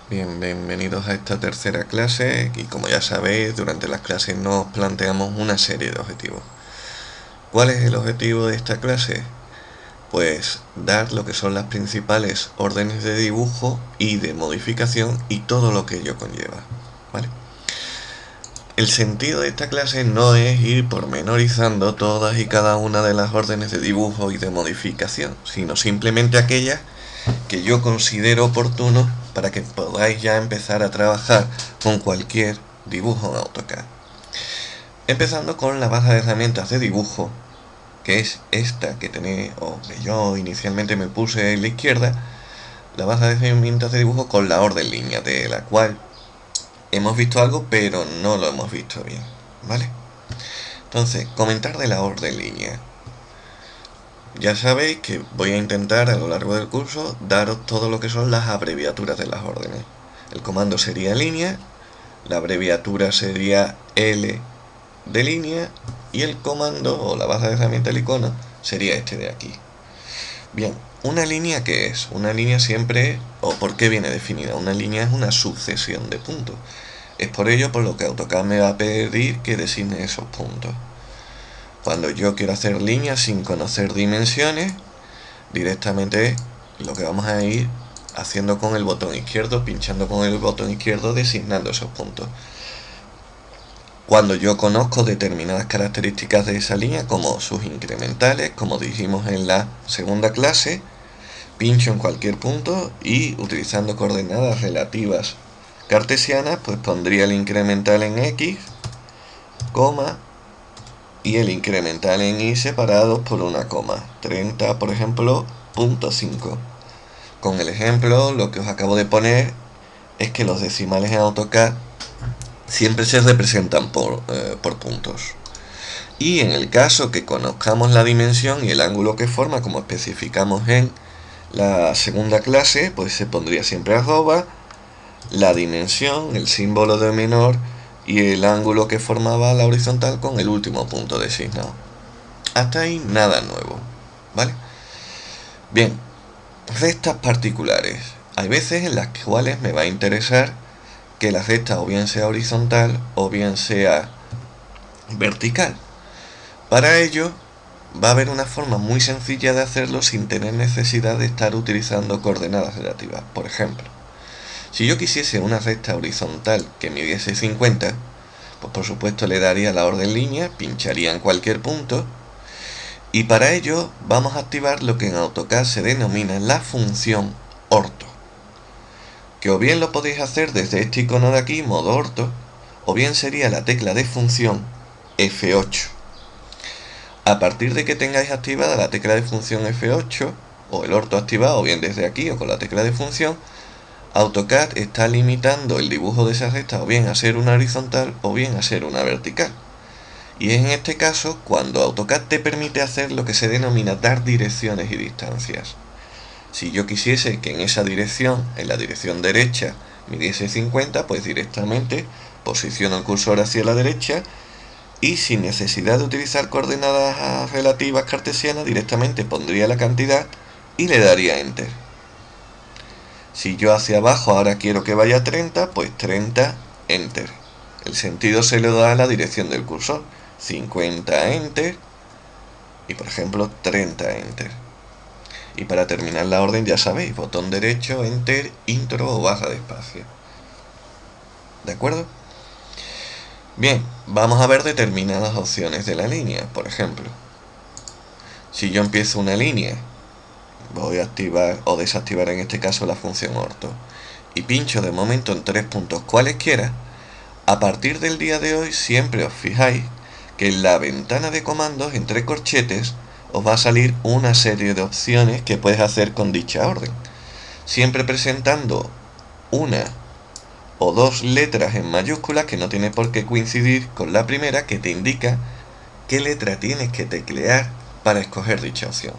Bienvenidos a esta tercera clase y como ya sabéis, durante las clases nos planteamos una serie de objetivos. ¿Cuál es el objetivo de esta clase? Pues dar lo que son las principales órdenes de dibujo y de modificación y todo lo que ello conlleva, ¿vale? El sentido de esta clase no es ir pormenorizando todas y cada una de las órdenes de dibujo y de modificación, sino simplemente aquellas que yo considero oportuno para que podáis ya empezar a trabajar con cualquier dibujo en AutoCAD. Empezando con la base de herramientas de dibujo, que es esta que tenéis, o que yo inicialmente me puse en la izquierda, la base de herramientas de dibujo con la orden línea, de la cual hemos visto algo pero no lo hemos visto bien, ¿vale? Entonces, comentar de la orden línea. Ya sabéis que voy a intentar a lo largo del curso daros todo lo que son las abreviaturas de las órdenes. El comando sería línea, la abreviatura sería L de línea y el comando o la base de herramienta del icono sería este de aquí. Bien, ¿una línea qué es? Una línea siempre, o por qué viene definida, una línea es una sucesión de puntos. Es por ello por lo que AutoCAD me va a pedir que designe esos puntos. Cuando yo quiero hacer líneas sin conocer dimensiones, directamente lo que vamos a ir haciendo con el botón izquierdo, pinchando con el botón izquierdo, designando esos puntos. Cuando yo conozco determinadas características de esa línea, como sus incrementales, como dijimos en la segunda clase, pincho en cualquier punto y utilizando coordenadas relativas cartesianas, pues pondría el incremental en X, coma, y el incremental en Y separados por una coma. 30, por ejemplo, punto 5. Con el ejemplo, lo que os acabo de poner es que los decimales en AutoCAD siempre se representan por puntos. Y en el caso que conozcamos la dimensión y el ángulo que forma, como especificamos en la segunda clase, pues se pondría siempre arroba, la dimensión, el símbolo de menor y el ángulo que formaba la horizontal con el último punto designado. Hasta ahí nada nuevo, ¿vale? Bien, rectas particulares. Hay veces en las cuales me va a interesar que la recta o bien sea horizontal o bien sea vertical. Para ello va a haber una forma muy sencilla de hacerlo sin tener necesidad de estar utilizando coordenadas relativas. Por ejemplo, si yo quisiese una recta horizontal que midiese 50, pues por supuesto le daría la orden línea, pincharía en cualquier punto y para ello vamos a activar lo que en AutoCAD se denomina la función orto, que o bien lo podéis hacer desde este icono de aquí, modo orto, o bien sería la tecla de función F8. A partir de que tengáis activada la tecla de función F8 o el orto activado, o bien desde aquí o con la tecla de función, AutoCAD está limitando el dibujo de esa recta o bien a ser una horizontal o bien a ser una vertical. Y es en este caso cuando AutoCAD te permite hacer lo que se denomina dar direcciones y distancias. Si yo quisiese que en esa dirección, en la dirección derecha, midiese 50, pues directamente posiciono el cursor hacia la derecha y sin necesidad de utilizar coordenadas relativas cartesianas, directamente pondría la cantidad y le daría Enter. Si yo hacia abajo ahora quiero que vaya 30, pues 30, Enter. El sentido se le da a la dirección del cursor. 50, Enter. Y por ejemplo 30, Enter. Y para terminar la orden ya sabéis, botón derecho, Enter, intro o barra de espacio. ¿De acuerdo? Bien, vamos a ver determinadas opciones de la línea. Por ejemplo, si yo empiezo una línea, voy a activar o desactivar en este caso la función orto y pincho de momento en 3 puntos cualesquiera, a partir del día de hoy siempre os fijáis que en la ventana de comandos entre corchetes os va a salir una serie de opciones que puedes hacer con dicha orden, siempre presentando una o dos letras en mayúsculas que no tiene por qué coincidir con la primera, que te indica qué letra tienes que teclear para escoger dicha opción.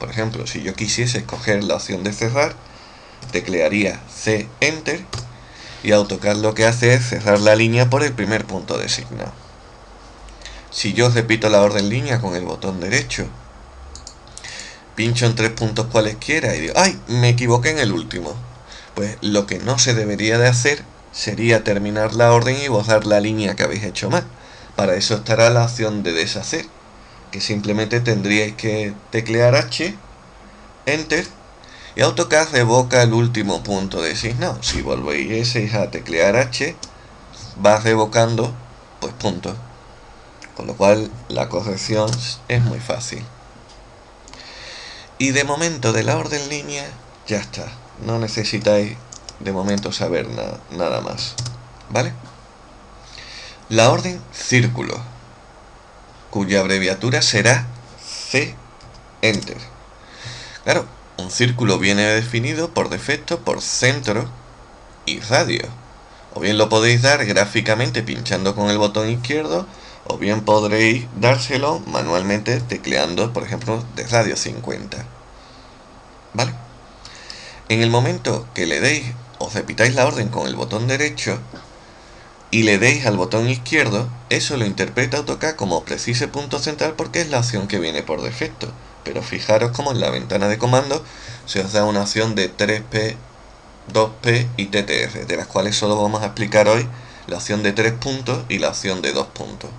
Por ejemplo, si yo quisiese escoger la opción de cerrar, teclearía C, Enter, y AutoCAD lo que hace es cerrar la línea por el primer punto designado. Si yo repito la orden línea con el botón derecho, pincho en 3 puntos cualesquiera y digo, ¡ay! Me equivoqué en el último. Pues lo que no se debería de hacer sería terminar la orden y borrar la línea que habéis hecho mal. Para eso estará la opción de deshacer, que simplemente tendríais que teclear H, Enter, y AutoCAD revoca el último punto designado. Si volvéis a teclear H, va revocando pues puntos, con lo cual la corrección es muy fácil. Y de momento de la orden línea ya está, no necesitáis de momento saber nada más, ¿vale? La orden círculo, cuya abreviatura será C, Enter. Claro, un círculo viene definido por defecto por centro y radio. O bien lo podéis dar gráficamente pinchando con el botón izquierdo, o bien podréis dárselo manualmente tecleando, por ejemplo, de radio 50. ¿Vale? En el momento que le deis o repitáis la orden con el botón derecho y le deis al botón izquierdo, eso lo interpreta AutoCAD como precise punto central porque es la opción que viene por defecto. Pero fijaros como en la ventana de comandos se os da una opción de 3P, 2P y TTR, de las cuales solo vamos a explicar hoy la opción de 3 puntos y la opción de 2 puntos.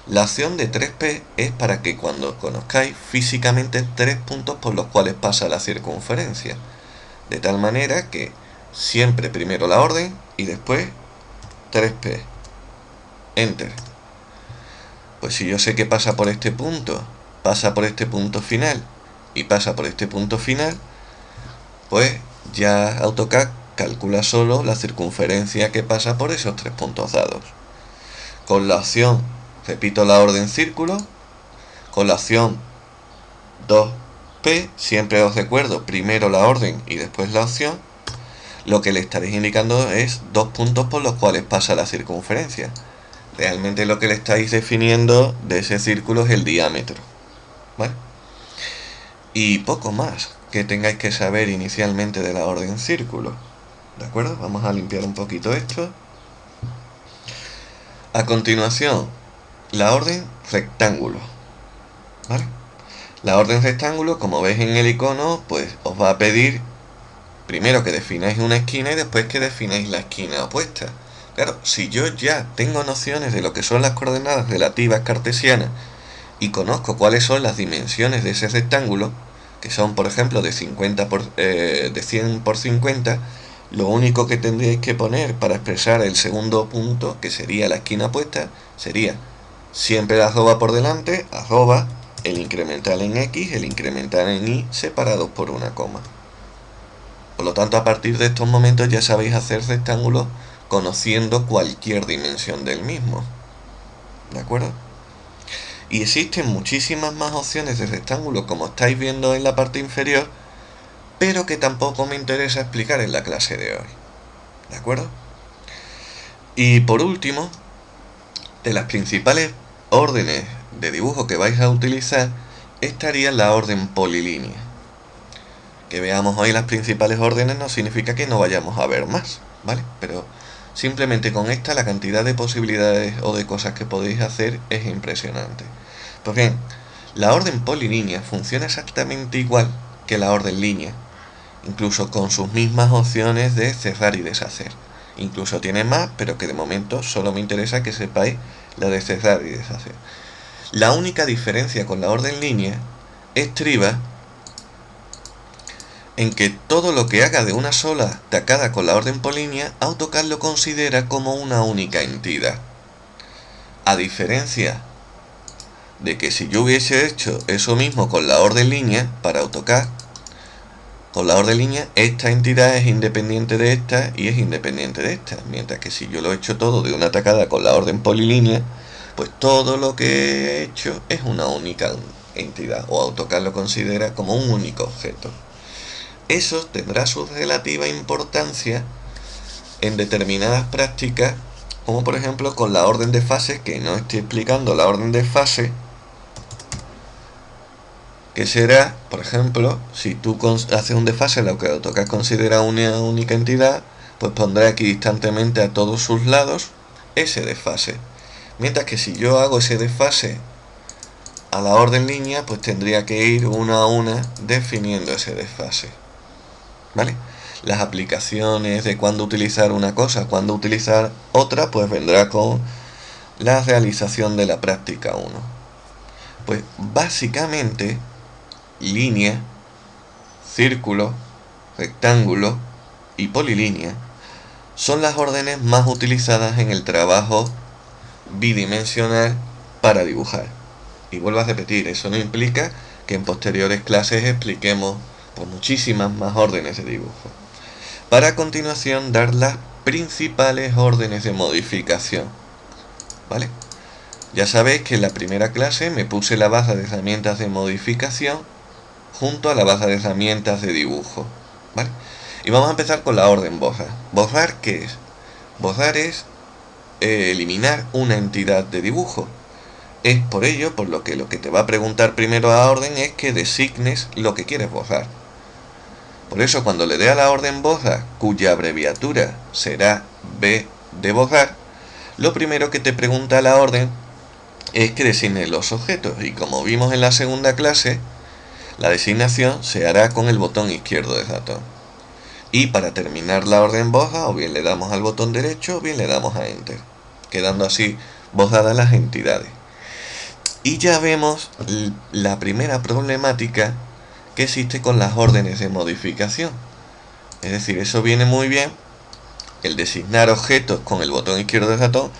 La opción de 3P es para que cuando conozcáis físicamente 3 puntos por los cuales pasa la circunferencia, de tal manera que siempre primero la orden y después 3P, Enter. Pues si yo sé que pasa por este punto final y pasa por este punto final, pues ya AutoCAD calcula solo la circunferencia que pasa por esos 3 puntos dados. Con la opción, repito la orden círculo, con la opción 2P, siempre os recuerdo, primero la orden y después la opción, lo que le estaréis indicando es 2 puntos por los cuales pasa la circunferencia. Realmente lo que le estáis definiendo de ese círculo es el diámetro, ¿vale? Y poco más que tengáis que saber inicialmente de la orden círculo, ¿de acuerdo? Vamos a limpiar un poquito esto. A continuación, la orden rectángulo, ¿vale? La orden rectángulo, como veis en el icono, pues os va a pedir primero que defináis una esquina y después que defináis la esquina opuesta. Claro, si yo ya tengo nociones de lo que son las coordenadas relativas cartesianas y conozco cuáles son las dimensiones de ese rectángulo, que son por ejemplo de 100 por 50, lo único que tendríais que poner para expresar el segundo punto, que sería la esquina opuesta, sería siempre la arroba por delante, arroba, el incremental en X, el incremental en Y, separados por una coma. Por lo tanto, a partir de estos momentos ya sabéis hacer rectángulos conociendo cualquier dimensión del mismo, ¿de acuerdo? Y existen muchísimas más opciones de rectángulo, como estáis viendo en la parte inferior, pero que tampoco me interesa explicar en la clase de hoy, ¿de acuerdo? Y por último, de las principales órdenes de dibujo que vais a utilizar, estaría la orden polilínea. Que veamos hoy las principales órdenes no significa que no vayamos a ver más, ¿vale? Pero simplemente con esta la cantidad de posibilidades o de cosas que podéis hacer es impresionante. Pues bien, la orden polilínea funciona exactamente igual que la orden línea, incluso con sus mismas opciones de cerrar y deshacer. Incluso tiene más, pero que de momento solo me interesa que sepáis la de cerrar y deshacer. La única diferencia con la orden línea estriba en que todo lo que haga de una sola tacada con la orden polilínea, AutoCAD lo considera como una única entidad. A diferencia de que si yo hubiese hecho eso mismo con la orden línea, para AutoCAD, con la orden línea, esta entidad es independiente de esta y es independiente de esta. Mientras que si yo lo he hecho todo de una tacada con la orden polilínea, pues todo lo que he hecho es una única entidad, o AutoCAD lo considera como un único objeto. Eso tendrá su relativa importancia en determinadas prácticas, como por ejemplo con la orden de fase, que no estoy explicando la orden de fase, que será, por ejemplo, si tú haces un desfase, lo que AutoCAD considera una única entidad, pues pondré aquí distantemente a todos sus lados ese desfase. Mientras que si yo hago ese desfase a la orden línea, pues tendría que ir una a una definiendo ese desfase, ¿vale? Las aplicaciones de cuándo utilizar una cosa, cuándo utilizar otra, pues vendrá con la realización de la práctica 1. Pues básicamente, línea, círculo, rectángulo y polilínea son las órdenes más utilizadas en el trabajo bidimensional para dibujar. Y vuelvo a repetir, eso no implica que en posteriores clases expliquemos por muchísimas más órdenes de dibujo. Para a continuación dar las principales órdenes de modificación. ¿Vale? Ya sabéis que en la primera clase me puse la barra de herramientas de modificación junto a la barra de herramientas de dibujo. ¿Vale? Y vamos a empezar con la orden borrar. ¿Borrar qué es? Borrar es eliminar una entidad de dibujo. Es por ello por lo que te va a preguntar primero a la orden es que designes lo que quieres borrar. Por eso cuando le dé a la orden borra, cuya abreviatura será B de borrar, lo primero que te pregunta la orden es que designes los objetos. Y como vimos en la segunda clase, la designación se hará con el botón izquierdo del ratón. Y para terminar la orden borra, o bien le damos al botón derecho o bien le damos a Enter, quedando así borradas las entidades. Y ya vemos la primera problemática que existe con las órdenes de modificación. Es decir, eso viene muy bien, el designar objetos con el botón izquierdo del ratón,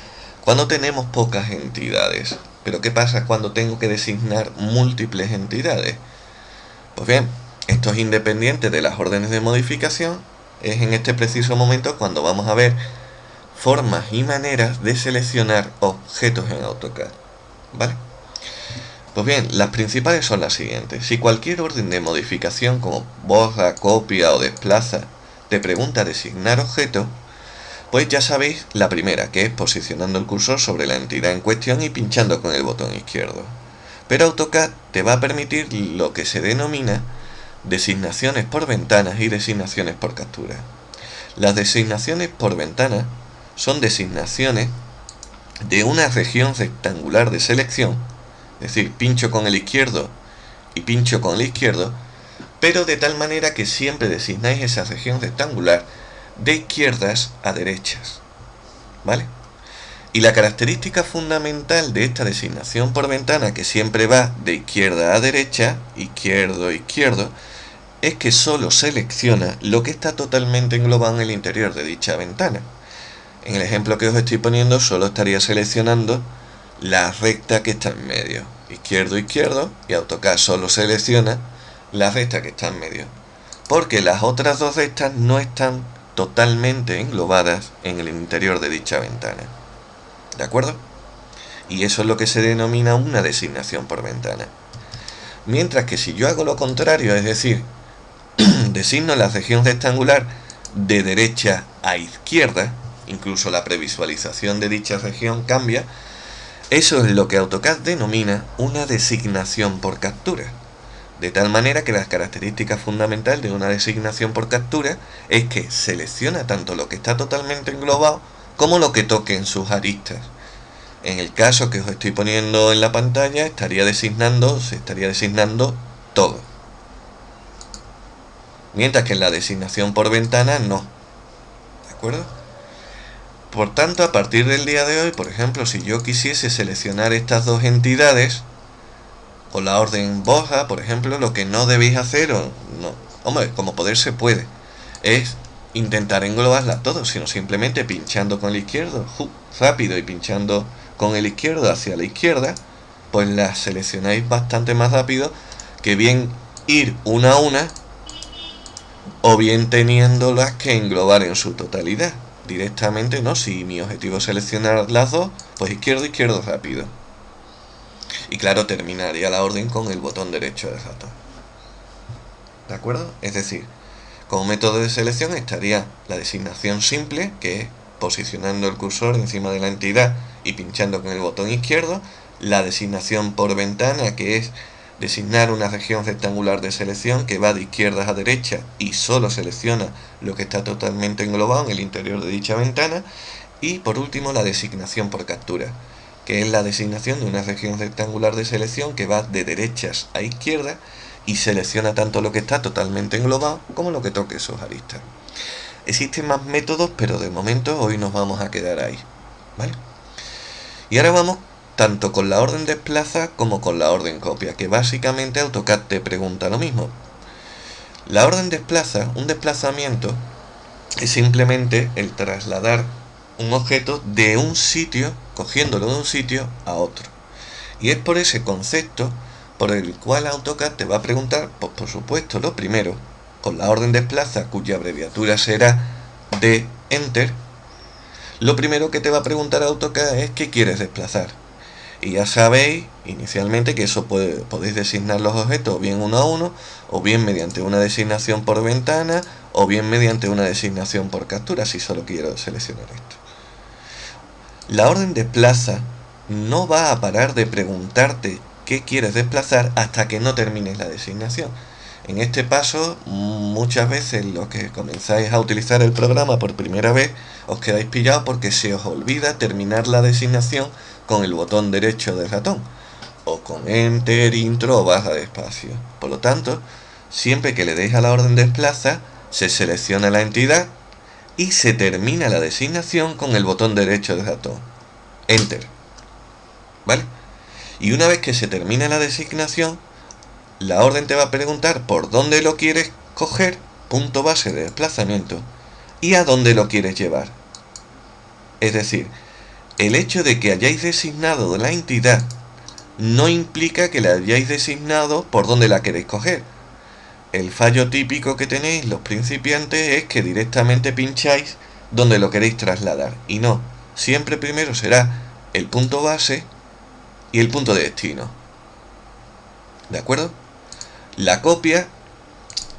cuando tenemos pocas entidades. Pero ¿qué pasa cuando tengo que designar múltiples entidades? Pues bien, esto es independiente de las órdenes de modificación. Es en este preciso momento cuando vamos a ver formas y maneras de seleccionar objetos en AutoCAD. ¿Vale? Pues bien, las principales son las siguientes. Si cualquier orden de modificación como borra, copia o desplaza te pregunta designar objeto, pues ya sabéis la primera, que es posicionando el cursor sobre la entidad en cuestión y pinchando con el botón izquierdo. Pero AutoCAD te va a permitir lo que se denomina designaciones por ventanas y designaciones por captura. Las designaciones por ventana son designaciones de una región rectangular de selección, es decir, pincho con el izquierdo y pincho con el izquierdo, pero de tal manera que siempre designáis esa región rectangular de izquierdas a derechas. ¿Vale? Y la característica fundamental de esta designación por ventana, que siempre va de izquierda a derecha, izquierdo, izquierdo, es que solo selecciona lo que está totalmente englobado en el interior de dicha ventana. En el ejemplo que os estoy poniendo, solo estaría seleccionando la recta que está en medio, izquierdo, izquierdo, y AutoCAD solo selecciona la recta que está en medio, porque las otras dos rectas no están totalmente englobadas en el interior de dicha ventana. ¿De acuerdo? Y eso es lo que se denomina una designación por ventana. Mientras que si yo hago lo contrario, es decir, designo la región rectangular de derecha a izquierda, incluso la previsualización de dicha región cambia, eso es lo que AutoCAD denomina una designación por captura. De tal manera que la característica fundamental de una designación por captura es que selecciona tanto lo que está totalmente englobado como lo que toque en sus aristas. En el caso que os estoy poniendo en la pantalla, se estaría designando todo. Mientras que en la designación por ventana no. ¿De acuerdo? Por tanto, a partir del día de hoy, por ejemplo, si yo quisiese seleccionar estas dos entidades, con la orden borra, por ejemplo, lo que no debéis hacer, como poder se puede, es intentar englobarlas todas, sino simplemente pinchando con el izquierdo, rápido, y pinchando con el izquierdo hacia la izquierda, pues las seleccionáis bastante más rápido que bien ir una a una, o bien teniéndolas que englobar en su totalidad. Directamente, ¿no? Si mi objetivo es seleccionar las dos, pues izquierdo, izquierdo rápido. Y claro, terminaría la orden con el botón derecho del ratón. ¿De acuerdo? Es decir, como método de selección estaría la designación simple, que es posicionando el cursor encima de la entidad y pinchando con el botón izquierdo. La designación por ventana, que es designar una región rectangular de selección que va de izquierdas a derecha y solo selecciona lo que está totalmente englobado en el interior de dicha ventana. Y por último, la designación por captura, que es la designación de una región rectangular de selección que va de derechas a izquierdas y selecciona tanto lo que está totalmente englobado como lo que toque sus aristas. Existen más métodos, pero de momento hoy nos vamos a quedar ahí, ¿vale? Y ahora vamos tanto con la orden desplaza como con la orden copia, que básicamente AutoCAD te pregunta lo mismo. La orden desplaza, un desplazamiento, es simplemente el trasladar un objeto de un sitio, cogiéndolo de un sitio a otro. Y es por ese concepto por el cual AutoCAD te va a preguntar, pues por supuesto, lo primero, con la orden desplaza, cuya abreviatura será de Enter, lo primero que te va a preguntar AutoCAD es qué quieres desplazar. Y ya sabéis inicialmente que eso podéis designar los objetos bien uno a uno, o bien mediante una designación por ventana, o bien mediante una designación por captura, si solo quiero seleccionar esto. La orden desplaza no va a parar de preguntarte qué quieres desplazar hasta que no termines la designación. En este paso, muchas veces los que comenzáis a utilizar el programa por primera vez os quedáis pillados porque se os olvida terminar la designación con el botón derecho del ratón, o con Enter, Intro o barra de espacio. Por lo tanto, siempre que le deis a la orden desplaza, se selecciona la entidad y se termina la designación con el botón derecho del ratón, Enter, ¿vale? Y una vez que se termina la designación, la orden te va a preguntar por dónde lo quieres coger, punto base de desplazamiento, y a dónde lo quieres llevar. Es decir, el hecho de que hayáis designado la entidad no implica que la hayáis designado por dónde la queréis coger. El fallo típico que tenéis los principiantes es que directamente pincháis donde lo queréis trasladar. Y no, siempre primero será el punto base y el punto de destino. ¿De acuerdo? La copia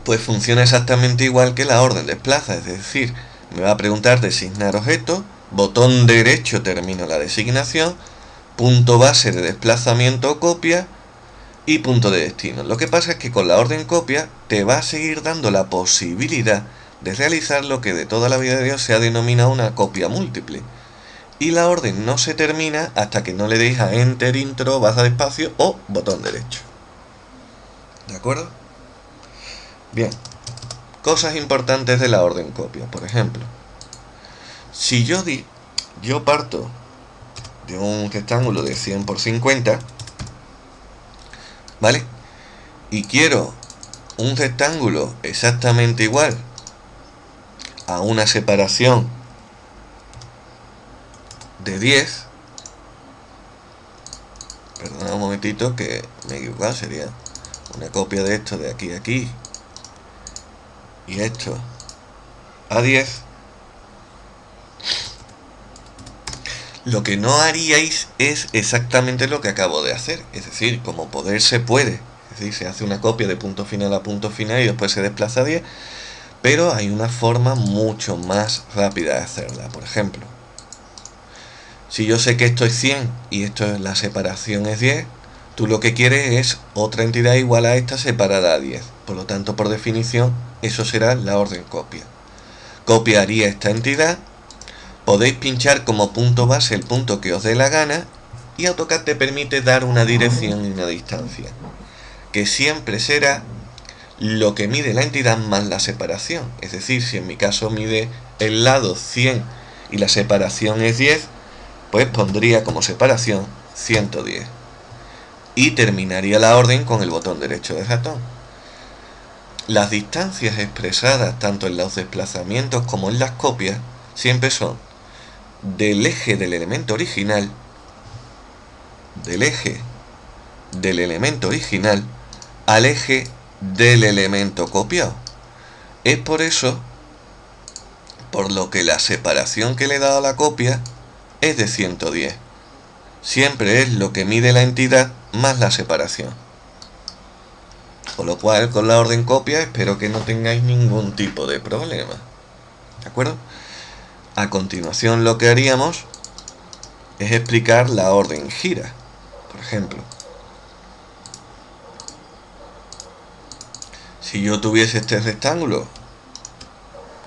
pues funciona exactamente igual que la orden desplaza, es decir, me va a preguntar designar objeto, botón derecho termino la designación, punto base de desplazamiento o copia y punto de destino. Lo que pasa es que con la orden copia te va a seguir dando la posibilidad de realizar lo que de toda la vida de Dios se ha denominado una copia múltiple. Y la orden no se termina hasta que no le deis a Enter, Intro, barra de espacio o botón derecho. ¿De acuerdo? Bien. Cosas importantes de la orden copia. Por ejemplo, si yo parto de un rectángulo de 100 por 50, ¿vale? Y quiero un rectángulo exactamente igual a una separación de 10, perdona un momentito que me he equivocado, sería una copia de esto de aquí a aquí y esto a 10, lo que no haríais es exactamente lo que acabo de hacer, es decir, como poder se puede, es decir, se hace una copia de punto final a punto final y después se desplaza a 10, pero hay una forma mucho más rápida de hacerla. Por ejemplo, si yo sé que esto es 100 y esto es la separación es 10, tú lo que quieres es otra entidad igual a esta separada a 10. Por lo tanto, por definición, eso será la orden copia. Copiaría esta entidad, podéis pinchar como punto base el punto que os dé la gana y AutoCAD te permite dar una dirección y una distancia, que siempre será lo que mide la entidad más la separación. Es decir, si en mi caso mide el lado 100 y la separación es 10, pues pondría como separación 110 y terminaría la orden con el botón derecho del ratón. Las distancias expresadas tanto en los desplazamientos como en las copias siempre son del eje del elemento original, al eje del elemento copiado. Es por eso por lo que la separación que le he dado a la copia es de 110. Siempre es lo que mide la entidad más la separación. Con lo cual, con la orden copia espero que no tengáis ningún tipo de problema. ¿De acuerdo? A continuación lo que haríamos es explicar la orden gira. Por ejemplo, si yo tuviese este rectángulo,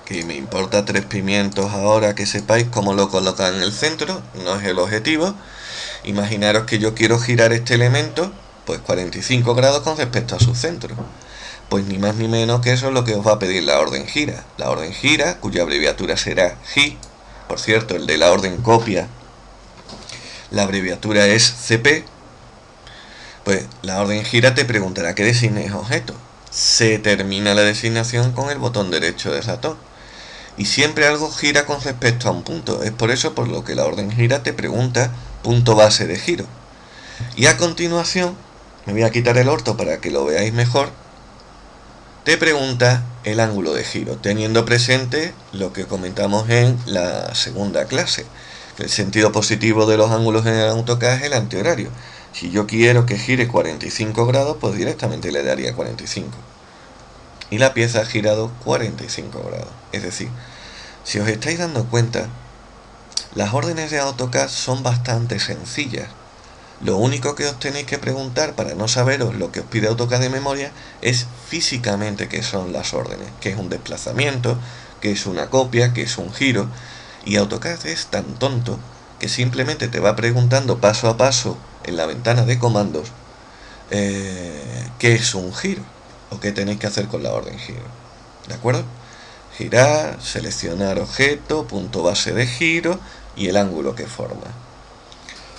que me importa 3 pimientos ahora que sepáis cómo lo colocan en el centro, no es el objetivo. Imaginaros que yo quiero girar este elemento pues 45 grados con respecto a su centro. Pues ni más ni menos que eso es lo que os va a pedir la orden gira. La orden gira, cuya abreviatura será GI. Por cierto, el de la orden copia, la abreviatura es CP. Pues la orden gira te preguntará qué designes objeto. Se termina la designación con el botón derecho del ratón. Y siempre algo gira con respecto a un punto. Es por eso por lo que la orden gira te pregunta punto base de giro. Y a continuación, me voy a quitar el orto para que lo veáis mejor, te pregunta el ángulo de giro, teniendo presente lo que comentamos en la segunda clase. El sentido positivo de los ángulos en el AutoCAD es el antihorario. Si yo quiero que gire 45 grados, pues directamente le daría 45. Y la pieza ha girado 45 grados. Es decir, si os estáis dando cuenta, las órdenes de AutoCAD son bastante sencillas. Lo único que os tenéis que preguntar para no saberos lo que os pide AutoCAD de memoria es físicamente qué son las órdenes, qué es un desplazamiento, qué es una copia, qué es un giro. Y AutoCAD es tan tonto que simplemente te va preguntando paso a paso en la ventana de comandos qué es un giro o qué tenéis que hacer con la orden giro. ¿De acuerdo? Girar, seleccionar objeto, punto base de giro y el ángulo que forma.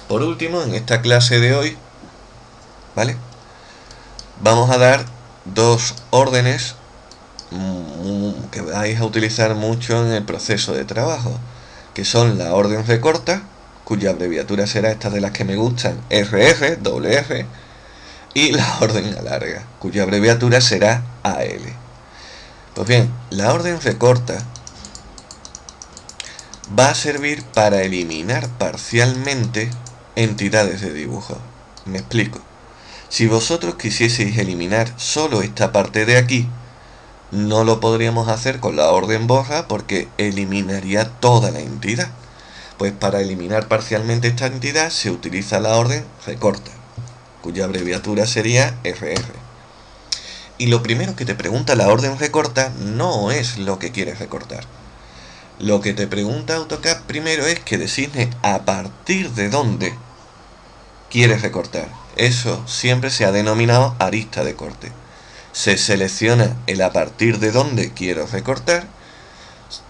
Por último, en esta clase de hoy, ¿vale?, vamos a dar dos órdenes que vais a utilizar mucho en el proceso de trabajo, que son la orden recorta, cuya abreviatura será esta de las que me gustan, RR, WR, y la orden alarga, cuya abreviatura será AL. Pues bien, la orden recorta va a servir para eliminar parcialmente entidades de dibujo. Me explico. Si vosotros quisieseis eliminar solo esta parte de aquí, no lo podríamos hacer con la orden borra porque eliminaría toda la entidad. Pues para eliminar parcialmente esta entidad se utiliza la orden recorta, cuya abreviatura sería RR. Y lo primero que te pregunta la orden recorta no es lo que quieres recortar. Lo que te pregunta AutoCAD primero es que designes a partir de dónde quieres recortar. Eso siempre se ha denominado arista de corte. Se selecciona el a partir de dónde quiero recortar.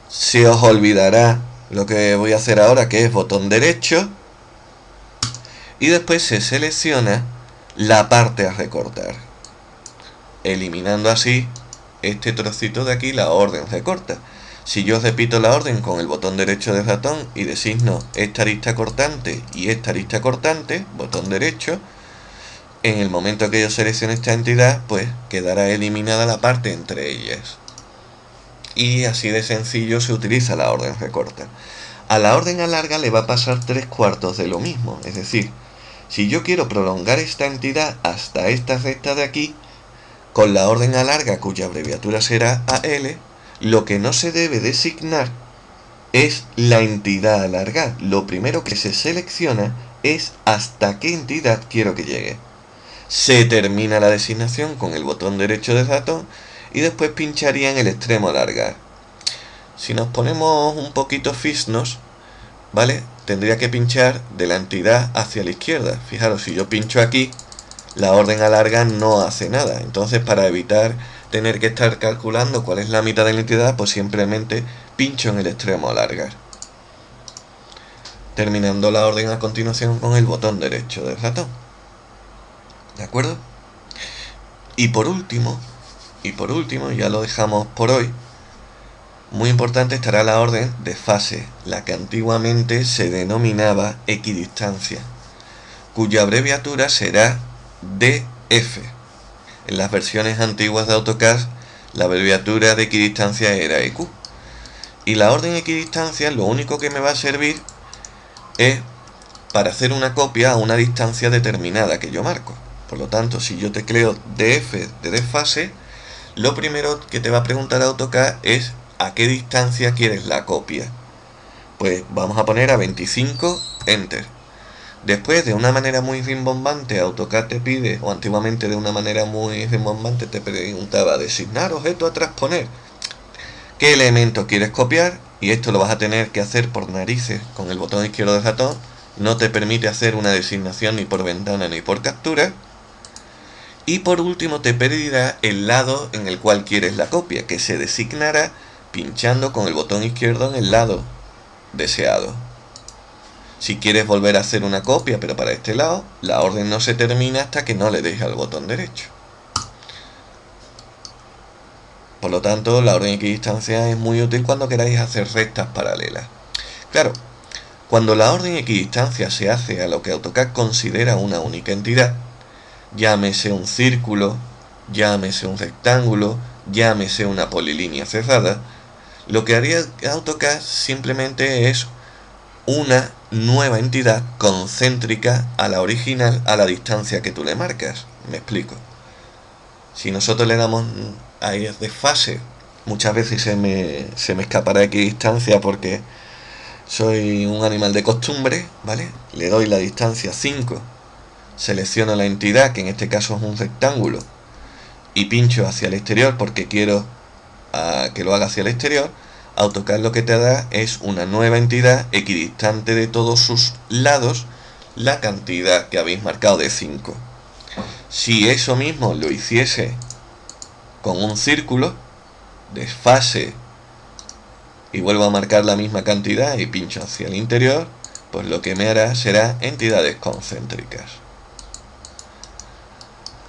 Se os olvidará lo que voy a hacer ahora, que es botón derecho. Y después se selecciona la parte a recortar, eliminando así este trocito de aquí, la orden recorta. Si yo repito la orden con el botón derecho del ratón y designo esta arista cortante y esta arista cortante, botón derecho, en el momento que yo seleccione esta entidad, pues quedará eliminada la parte entre ellas. Y así de sencillo se utiliza la orden recorta. A la orden alarga le va a pasar 3/4 de lo mismo, es decir, si yo quiero prolongar esta entidad hasta esta recta de aquí, con la orden alarga, cuya abreviatura será AL, lo que no se debe designar es la entidad a alargar. Lo primero que se selecciona es hasta qué entidad quiero que llegue. Se termina la designación con el botón derecho del ratón y después pincharía en el extremo alargar. Si nos ponemos un poquito fisnos, ¿vale?, tendría que pinchar de la entidad hacia la izquierda. Fijaros, si yo pincho aquí, la orden alarga no hace nada. Entonces, para evitar tener que estar calculando cuál es la mitad de la entidad, pues simplemente pincho en el extremo alargar, terminando la orden a continuación con el botón derecho del ratón. ¿De acuerdo? Y por último, ya lo dejamos por hoy, muy importante estará la orden de fase, la que antiguamente se denominaba equidistancia, cuya abreviatura será DF. En las versiones antiguas de AutoCAD, la abreviatura de equidistancia era EQ. Y la orden equidistancia lo único que me va a servir es para hacer una copia a una distancia determinada que yo marco. Por lo tanto, si yo tecleo DF de desfase, lo primero que te va a preguntar AutoCAD es a qué distancia quieres la copia. Pues vamos a poner a 25, Enter. Después, de una manera muy rimbombante, AutoCAD te pide, o antiguamente de una manera muy rimbombante te preguntaba designar objeto a transponer. ¿Qué elemento quieres copiar? Y esto lo vas a tener que hacer por narices con el botón izquierdo del ratón. No te permite hacer una designación ni por ventana ni por captura. Y por último te pedirá el lado en el cual quieres la copia, que se designará pinchando con el botón izquierdo en el lado deseado. Si quieres volver a hacer una copia, pero para este lado, la orden no se termina hasta que no le des al botón derecho. Por lo tanto, la orden equidistancia es muy útil cuando queráis hacer rectas paralelas. Claro, cuando la orden equidistancia se hace a lo que AutoCAD considera una única entidad, llámese un círculo, llámese un rectángulo, llámese una polilínea cerrada, lo que haría AutoCAD simplemente es una nueva entidad concéntrica a la original a la distancia que tú le marcas. Me explico. Si nosotros le damos a ir desfase, muchas veces se me escapará equidistancia porque soy un animal de costumbre, ¿vale? Le doy la distancia 5, selecciono la entidad, que en este caso es un rectángulo, y pincho hacia el exterior porque quiero que lo haga hacia el exterior. AutoCAD lo que te da es una nueva entidad equidistante de todos sus lados la cantidad que habéis marcado de 5. Si eso mismo lo hiciese con un círculo, desfase y vuelvo a marcar la misma cantidad y pincho hacia el interior, pues lo que me hará será entidades concéntricas.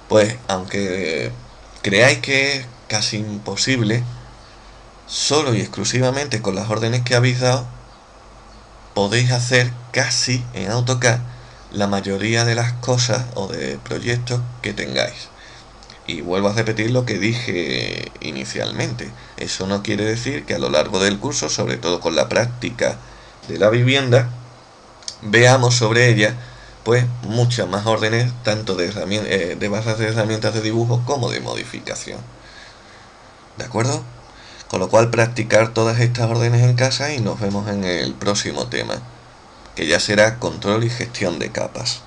Pues aunque creáis que es casi imposible, solo y exclusivamente con las órdenes que habéis dado podéis hacer casi en AutoCAD la mayoría de las cosas o de proyectos que tengáis. Y vuelvo a repetir lo que dije inicialmente. Eso no quiere decir que a lo largo del curso, sobre todo con la práctica de la vivienda, veamos sobre ella pues muchas más órdenes, tanto de barras de herramientas de dibujo como de modificación. ¿De acuerdo? Con lo cual practicar todas estas órdenes en casa y nos vemos en el próximo tema, que ya será control y gestión de capas.